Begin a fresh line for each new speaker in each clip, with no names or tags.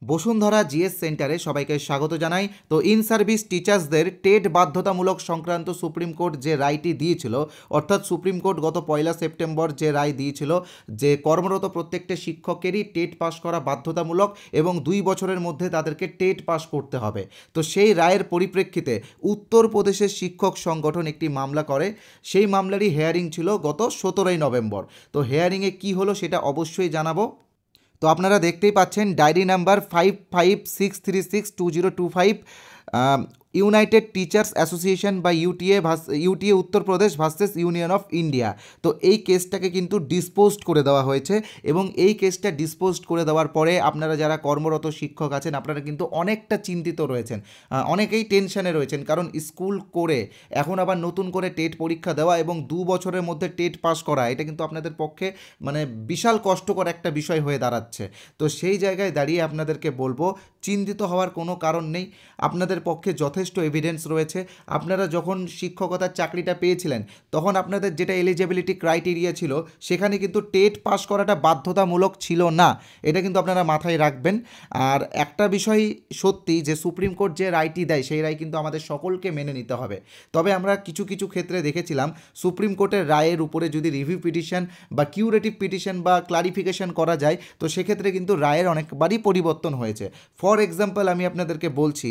Bashundhara GS সেন্টারে সবাইকে স্বাগত জানাই। তো ইন সার্ভিস টিচার্সদের টেট বাধ্যতামূলক সংক্রান্ত সুপ্রিম কোর্ট যে রায়টি দিয়েছিল, অর্থাৎ সুপ্রিম কোর্ট গত 1 সেপ্টেম্বর যে রায় দিয়েছিল যে কর্মরত প্রত্যেকটা শিক্ষকেরই টেট পাস করা বাধ্যতামূলক এবং 2 বছরের মধ্যে তাদেরকে টেট পাস করতে হবে। তো সেই রায়ের পরিপ্রেক্ষিতে উত্তরপ্রদেশের শিক্ষক সংগঠন একটি মামলা করে। সেই মামলারই হেয়ারিং ছিল গত 17 নভেম্বর। তো হেয়ারিংয়ে কী হলো সেটা অবশ্যই জানাবো। তো আপনারা দেখতেই পাচ্ছেন diary number 5563620225 United Teachers Association বা UTA Uttar Pradesh versus union of India. তো এই কেসটাকে কিন্তু ডিসপোজড করে দেওয়া হয়েছে এবং এই কেসটা ডিসপোজড করে দেওয়ার পরে আপনারা যারা কর্মরত শিক্ষক আছেন আপনারা কিন্তু অনেকটা চিন্তিত রয়েছেন, অনেকেই টেনশনে রয়েছেন, কারণ স্কুল করে এখন আবার নতুন করে টেট পরীক্ষা দেওয়া এবং 2 বছরের মধ্যে টেট পাস করা, এটা কিন্তু আপনাদের পক্ষে মানে বিশাল কষ্টকর একটা বিষয় হয়ে দাঁড়াচ্ছে। তো সেই জায়গায় দাঁড়িয়ে আপনাদেরকে বলবো চিন্তিত হওয়ার কোনো কারণ নেই। আপনাদের পক্ষে যথেষ্ট এভিডেন্স রয়েছে। আপনারা যখন শিক্ষকতার চাকরিটা পেয়েছিলেন তখন আপনাদের যেটা এলিজিবিলিটি ক্রাইটেরিয়া ছিল সেখানে কিন্তু টেট পাস করাটা বাধ্যতামূলক ছিল না, এটা কিন্তু আপনারা মাথায় রাখবেন। আর একটা বিষয় সত্যি যে সুপ্রিম কোর্ট যে রায়টি দেয় সেই রায় কিন্তু আমাদের সকলকে মেনে নিতে হবে। তবে আমরা কিছু কিছু ক্ষেত্রে দেখেছিলাম সুপ্রিম কোর্টের রায়ের উপরে যদি রিভিউ পিটিশন বা কিউরেটিভ পিটিশন বা ক্লারিফিকেশন করা যায় তো সেক্ষেত্রে কিন্তু রায়ের অনেকবারই পরিবর্তন হয়েছে। ফর এক্সাম্পল আমি আপনাদেরকে বলছি,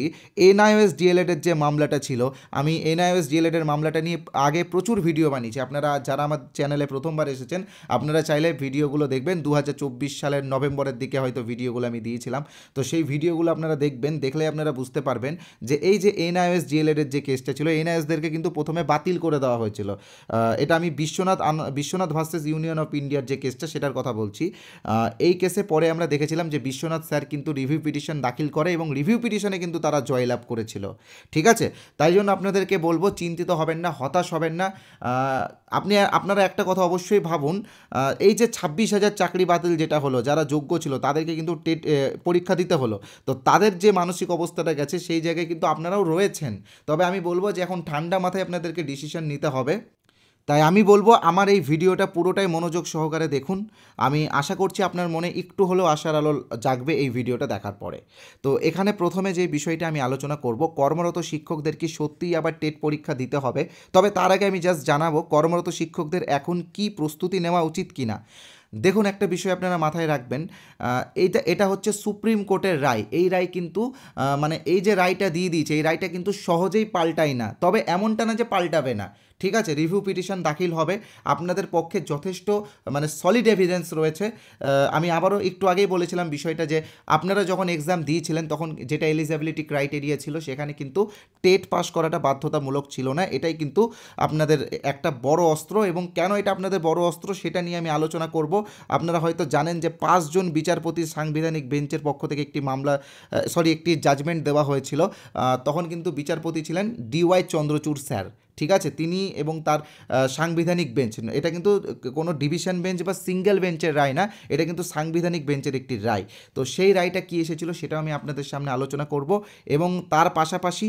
এনআইওএস ডিএলএডের যে মামলাটা ছিল, আমি এনআইওএস ডিএলএডের মামলাটা নিয়ে আগে প্রচুর ভিডিও বানিয়েছি। আপনারা যারা আমার চ্যানেলে প্রথমবার এসেছেন আপনারা চাইলে ভিডিওগুলো দেখবেন, 2024 সালের নভেম্বরের দিকে হয়তো ভিডিওগুলো আমি দিয়েছিলাম। তো সেই ভিডিওগুলো আপনারা দেখবেন, দেখলে আপনারা বুঝতে পারবেন যে এই যে এনআইওএস ডিএলএডের যে কেসটা ছিল, এনআইওএসদেরকে কিন্তু প্রথমে বাতিল করে দেওয়া হয়েছিল। এটা আমি বিশ্বনাথ ভার্সেস ইউনিয়ন অফ ইন্ডিয়ার যে কেসটা সেটার কথা বলছি। এই কেসে পরে আমরা দেখেছিলাম যে বিশ্বনাথ স্যার কিন্তু রিভিউ পিটিশন দাখিল করে এবং রিভিউ পিটিশনে কিন্তু তারা জয়লাভ করেছিল। ঠিক আছে, তাই জন্য আপনাদেরকে বলবো চিন্তিত হবেন না, হতাশ হবেন না। আপনারা একটা কথা অবশ্যই ভাবুন, এই যে 26,000 চাকরি বাতিল যেটা হলো, যারা যোগ্য ছিল তাদেরকে কিন্তু টেট পরীক্ষা দিতে হলো। তো তাদের যে মানসিক অবস্থাটা গেছে সেই জায়গায় কিন্তু আপনারাও রয়েছেন। তবে আমি বলবো যে এখন ঠান্ডা মাথায় আপনাদেরকে ডিসিশন নিতে হবে। তাই আমি বলবো আমার এই ভিডিওটা পুরোটাই মনোযোগ সহকারে দেখুন। আমি আশা করছি আপনার মনে একটু হলেও আশার আলো জাগবে এই ভিডিওটা দেখার পরে। তো এখানে প্রথমে যে বিষয়টা আমি আলোচনা করব, কর্মরত শিক্ষকদের কি সত্যিই আবার টেট পরীক্ষা দিতে হবে? তবে তার আগে আমি জাস্ট জানাবো কর্মরত শিক্ষকদের এখন কি প্রস্তুতি নেওয়া উচিত কি না। দেখুন, একটা বিষয় আপনারা মাথায় রাখবেন, এটা হচ্ছে সুপ্রিম কোর্টের রায়। এই রায় কিন্তু মানে এই যে রায়টা দিয়ে দিয়েছে এই রায়টা কিন্তু সহজেই পাল্টায় না, তবে এমনটা না যে পাল্টাবে না। ঠিক আছে, রিভিউ পিটিশন দাখিল হবে, আপনাদের পক্ষে যথেষ্ট মানে সলিড এভিডেন্স রয়েছে। আমি আবারও একটু আগেই বলেছিলাম বিষয়টা যে আপনারা যখন এক্সাম দিয়েছিলেন তখন যেটা এলিজিবিলিটি ক্রাইটেরিয়া ছিল সেখানে কিন্তু টেট পাস করাটা বাধ্যতামূলক ছিল না। এটাই কিন্তু আপনাদের একটা বড় অস্ত্র, এবং কেন এটা আপনাদের বড় অস্ত্র সেটা নিয়ে আমি আলোচনা করব। আপনারা হয়তো জানেন যে 5 জন বিচারপতির সাংবিধানিক বেঞ্চের পক্ষ থেকে একটি জাজমেন্ট দেওয়া হয়েছিল। তখন কিন্তু বিচারপতি ছিলেন ডিওয়াই চন্দ্রচূড় স্যার। ঠিক আছে, তিনি এবং তার সাংবিধানিক বেঞ্চ, এটা কিন্তু কোনো ডিভিশন বেঞ্চ বা সিঙ্গেল বেঞ্চের রায় না, এটা কিন্তু সাংবিধানিক বেঞ্চের একটি রায়। তো সেই রায়টা কী এসেছিল সেটাও আমি আপনাদের সামনে আলোচনা করব। এবং তার পাশাপাশি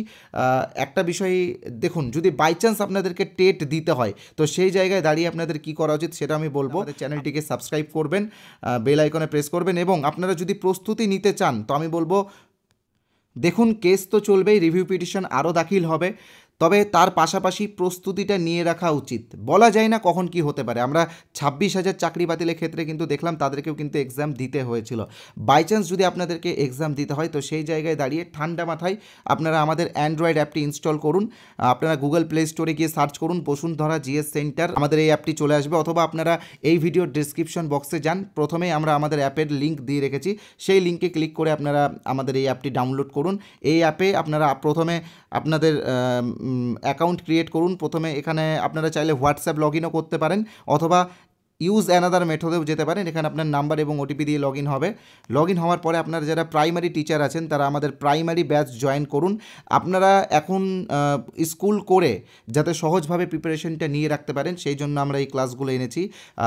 একটা বিষয় দেখুন, যদি বাই চান্স আপনাদেরকে টেট দিতে হয় তো সেই জায়গায় দাঁড়িয়ে আপনাদের কি করা উচিত সেটা আমি বলবো। আমাদের চ্যানেলটিকে সাবস্ক্রাইব করবেন, বেল আইকনে প্রেস করবেন, এবং আপনারা যদি প্রস্তুতি নিতে চান তো আমি বলবো দেখুন কেস তো চলবেই, রিভিউ পিটিশন আরও দাখিল হবে, তবে তার পাশাপাশি প্রস্তুতিটা নিয়ে রাখা উচিত। বলা যায় না কখন কি হতে পারে। আমরা 26,000 চাকরি বাতিলের ক্ষেত্রে কিন্তু দেখলাম তাদেরকেও কিন্তু এক্সাম দিতে হয়েছিল। বাই চান্স যদি আপনাদেরকে এক্সাম দিতে হয় তো সেই জায়গায় দাঁড়িয়ে ঠান্ডা মাথায় আপনারা আমাদের অ্যান্ড্রয়েড অ্যাপটি ইনস্টল করুন। আপনারা গুগল প্লে স্টোরে গিয়ে সার্চ করুন বসুন্ধরা জিএস সেন্টার, আমাদের এই অ্যাপটি চলে আসবে। অথবা আপনারা এই ভিডিওর ডিসক্রিপশন বক্সে যান, প্রথমেই আমরা আমাদের অ্যাপের লিঙ্ক দিয়ে রেখেছি, সেই লিঙ্কে ক্লিক করে আপনারা আমাদের এই অ্যাপটি ডাউনলোড করুন। এই অ্যাপে আপনারা প্রথমে আপনাদের অ্যাকাউন্ট ক্রিয়েট করুন। প্রথমে এখানে আপনারা চাইলে হোয়াটসঅ্যাপ লগ ইনও করতে পারেন অথবা ইউজ অ্যানাদার মেথডেও যেতে পারেন। এখানে আপনার নাম্বার এবং ওটিপি দিয়ে লগ ইন হবে। লগ ইন হওয়ার পরে আপনারা যারা প্রাইমারি টিচার আছেন তারা আমাদের প্রাইমারি ব্যাচ জয়েন করুন। আপনারা এখন স্কুল করে যাতে সহজভাবে প্রিপারেশনটা নিয়ে রাখতে পারেন সেই জন্য আমরা এই ক্লাসগুলো এনেছি।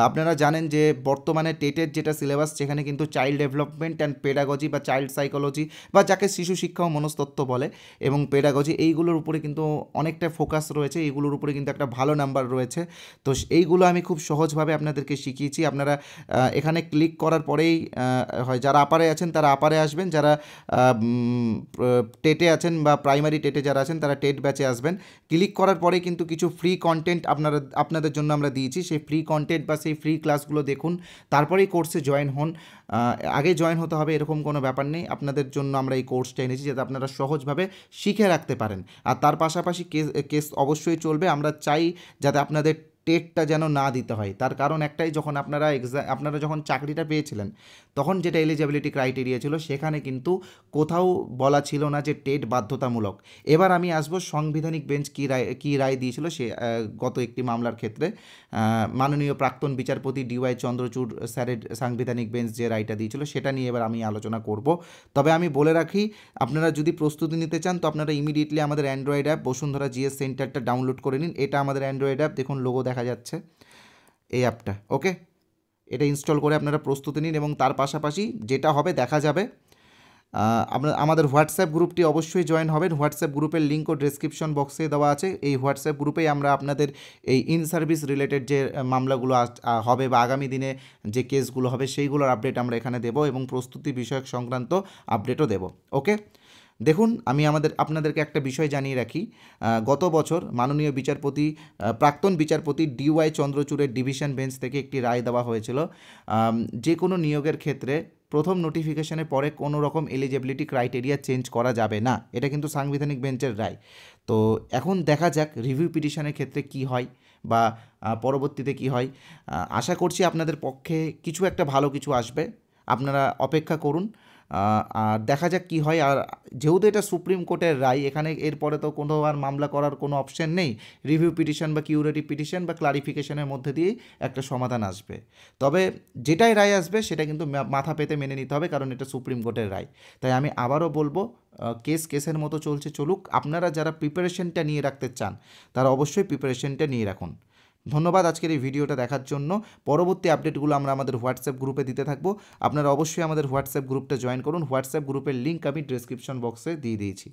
আপনারা জানেন যে বর্তমানে টেটের যেটা সিলেবাস সেখানে কিন্তু চাইল্ড ডেভেলপমেন্ট অ্যান্ড পেডাগজি বা চাইল্ড সাইকোলজি বা যাকে শিশু শিক্ষা ও মনস্তত্ত্ব বলে এবং পেডাগজি, এইগুলোর উপরে কিন্তু অনেকটা ফোকাস রয়েছে, এইগুলোর উপরে কিন্তু একটা ভালো নাম্বার রয়েছে। তো এইগুলো আমি খুব সহজভাবে আপনাদের আপনাদেরকে শিখিয়েছি। আপনারা এখানে ক্লিক করার পরেই হয় যারা আপারে আছেন তারা আপারে আসবেন, যারা টেটে আছেন বা প্রাইমারি টেটে যারা আছেন তারা টেট ব্যাচে আসবেন। ক্লিক করার পরে কিন্তু কিছু ফ্রি কন্টেন্ট আপনাদের জন্য আমরা দিয়েছি, সেই ফ্রি কন্টেন্ট বা সেই ফ্রি ক্লাসগুলো দেখুন, তারপরেই কোর্সে জয়েন হন। আগে জয়েন হতে হবে এরকম কোনো ব্যাপার নেই, আপনাদের জন্য আমরা এই কোর্সটা এনেছি যাতে আপনারা সহজভাবে শিখে রাখতে পারেন। আর তার পাশাপাশি কেস অবশ্যই চলবে। আমরা চাই যাতে আপনাদের টেটটা যেন না দিতে হয়, তার কারণ একটাই, যখন আপনারা যখন চাকরিটা পেয়েছিলেন তখন যেটা এলিজিবিলিটি ক্রাইটেরিয়া ছিল সেখানে কিন্তু কোথাও বলা ছিল না যে টেট বাধ্যতামূলক। এবার আমি আসবো সাংবিধানিক বেঞ্চ কী রায় দিয়েছিল সে গত একটি মামলার ক্ষেত্রে। মাননীয় প্রাক্তন বিচারপতি DY চন্দ্রচূড় স্যারের সাংবিধানিক বেঞ্চ যে রায়টা দিয়েছিল সেটা নিয়ে এবার আমি আলোচনা করব। তবে আমি বলে রাখি, আপনারা যদি প্রস্তুতি নিতে চান তো আপনারা ইমিডিয়েটলি আমাদের অ্যান্ড্রয়েড অ্যাপ বসুন্ধরা GS সেন্টারটা ডাউনলোড করে নিন। এটা আমাদের অ্যান্ড্রয়েড অ্যাপ, দেখুন লোগো দেখা যাচ্ছে, এই অ্যাপটা। ওকে, এটা ইনস্টল করে আপনারা প্রস্তুতি নিন এবং তার পাশাপাশি যেটা হবে দেখা যাবে। আমাদের হোয়াটসঅ্যাপ গ্রুপটি অবশ্যই জয়েন হবেন। হোয়াটসঅ্যাপ গ্রুপের লিঙ্কও ডেসক্রিপশন বক্সে দেওয়া আছে। এই হোয়াটসঅ্যাপ গ্রুপেই আমরা আপনাদের এই ইন সার্ভিস রিলেটেড যে মামলাগুলো হবে বা আগামী দিনে যে কেসগুলো হবে সেইগুলোর আপডেট আমরা এখানে দেবো এবং প্রস্তুতি বিষয়ক সংক্রান্ত আপডেটও দেবো। ওকে, দেখুন আমি আপনাদেরকে একটা বিষয় জানিয়ে রাখি। গত বছর মাননীয় বিচারপতি প্রাক্তন বিচারপতি DY চন্দ্রচূড়ের ডিভিশন বেঞ্চ থেকে একটি রায় দেওয়া হয়েছিল, যে কোনো নিয়োগের ক্ষেত্রে প্রথম নোটিফিকেশনের পরে কোনো রকম এলিজিবিলিটি ক্রাইটেরিয়া চেঞ্জ করা যাবে না। এটা কিন্তু সাংবিধানিক বেঞ্চের রায়। তো এখন দেখা যাক রিভিউ পিটিশনের ক্ষেত্রে কি হয় বা পরবর্তীতে কি হয়। আশা করছি আপনাদের পক্ষে কিছু একটা ভালো কিছু আসবে, আপনারা অপেক্ষা করুন আর দেখা যাক কী হয়। আর যেহেতু এটা সুপ্রিম কোর্টের রায়, এখানে এরপরে তো কোনো আর মামলা করার কোনো অপশন নেই। রিভিউ পিটিশন বা কিউরেটিভ পিটিশন বা ক্লারিফিকেশনের মধ্যে দিয়েই একটা সমাধান আসবে। তবে যেটাই রায় আসবে সেটা কিন্তু মাথা পেতে মেনে নিতে হবে, কারণ এটা সুপ্রিম কোর্টের রায়। তাই আমি আবারও বলবো, কেসের মতো চলছে চলুক। আপনারা যারা প্রিপারেশনটা নিয়ে রাখতে চান তারা অবশ্যই প্রিপারেশনটা নিয়ে রাখুন। ধন্যবাদ আজকের এই ভিডিওটা দেখার জন্য। পরবর্তী আপডেটগুলো আমরা আমাদের হোয়াটসঅ্যাপ গ্রুপে দিতে থাকবো। আপনারা অবশ্যই আমাদের হোয়াটসঅ্যাপ গ্রুপটা জয়েন করুন। হোয়াটসঅ্যাপ গ্রুপের লিঙ্ক আমি ডেসক্রিপশন বক্সে দিয়ে দিয়েছি।